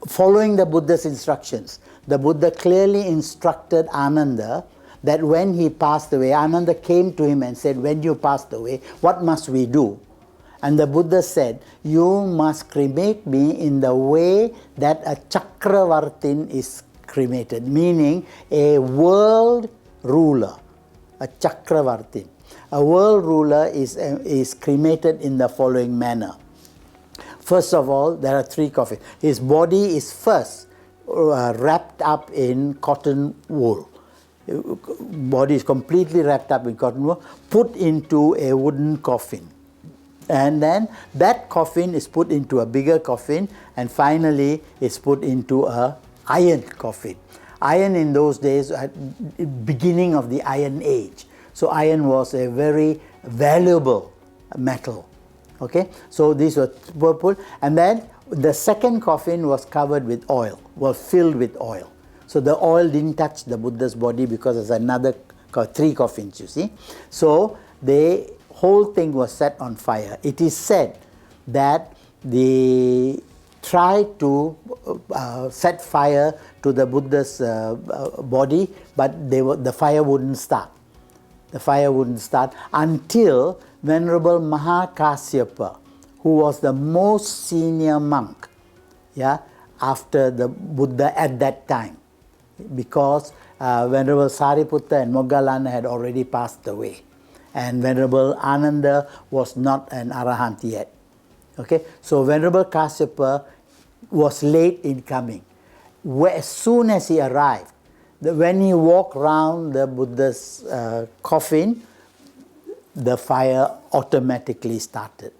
Following the Buddha's instructions, the Buddha clearly instructed Ananda that when he passed away, Ananda came to him and said, when you passed away, what must we do? And the Buddha said, you must cremate me in the way that a Chakravartin is cremated, meaning a world ruler, a Chakravartin. A world ruler is cremated in the following manner. First of all, there are 3 coffins. His body is first wrapped up in cotton wool. Body is completely wrapped up in cotton wool, put into a wooden coffin. And then that coffin is put into a bigger coffin, and finally is put into a iron coffin. Iron in those days, at the beginning of the Iron Age. So iron was a very valuable metal. Okay, so these were purple, and then the second coffin was covered with oil, was filled with oil. So the oil didn't touch the Buddha's body because there's another 3 coffins, you see. So the whole thing was set on fire. It is said that they tried to set fire to the Buddha's body, but the fire wouldn't start. The fire wouldn't start until Venerable Mahakasyapa, who was the most senior monk, after the Buddha at that time, because Venerable Sariputta and Moggallana had already passed away, and Venerable Ananda was not an Arahant yet. Okay, so Venerable Kasyapa was late in coming. As soon as he arrived, when he walked round the Buddha's coffin, the fire automatically started.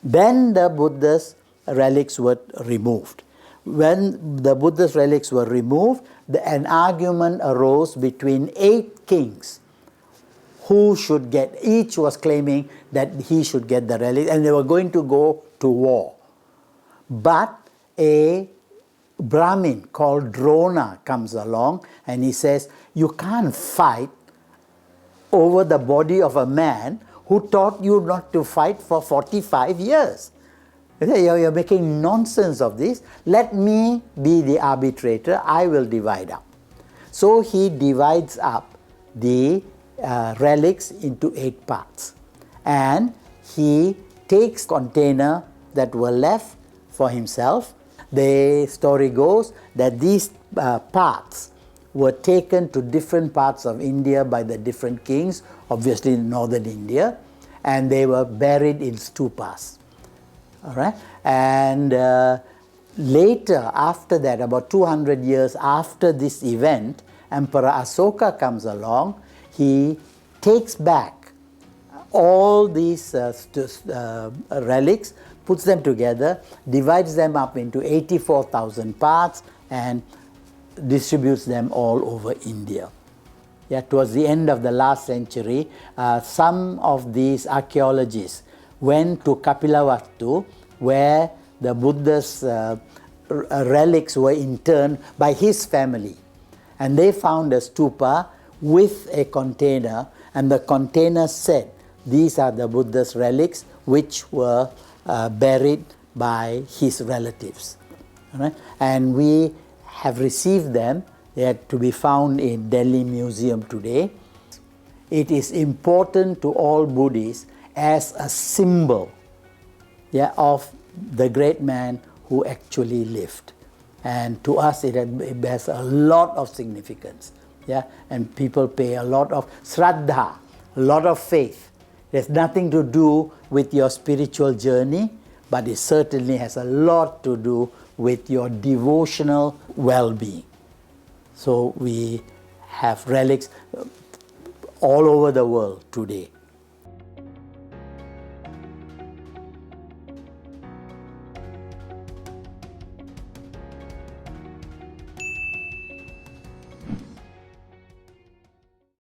Then the Buddha's relics were removed. When the Buddha's relics were removed, an argument arose between 8 kings who should get, each was claiming that he should get the relics, and they were going to go to war. But a Brahmin called Drona comes along and he says, you can't fight over the body of a man who taught you not to fight for 45 years. You're making nonsense of this. Let me be the arbitrator. I will divide up. So he divides up the relics into 8 parts. And he takes container that were left for himself. The story goes that these parts were taken to different parts of India by the different kings, obviously in northern India, and they were buried in stupas. All right? And later, after that, about 200 years after this event, Emperor Asoka comes along. He takes back all these relics, puts them together, divides them up into 84,000 parts, and distributes them all over India. Towards the end of the last century, some of these archaeologists went to Kapilavatthu, where the Buddha's relics were interned by his family. And they found a stupa with a container, and the container said, these are the Buddha's relics which were buried by his relatives. Right? And we have received them. They are to be found in Delhi Museum today. It is important to all Buddhists as a symbol of the great man who actually lived. And to us it has a lot of significance. And people pay a lot of shraddha, a lot of faith. It has nothing to do with your spiritual journey, but it certainly has a lot to do with your devotional well-being. So we have relics all over the world today.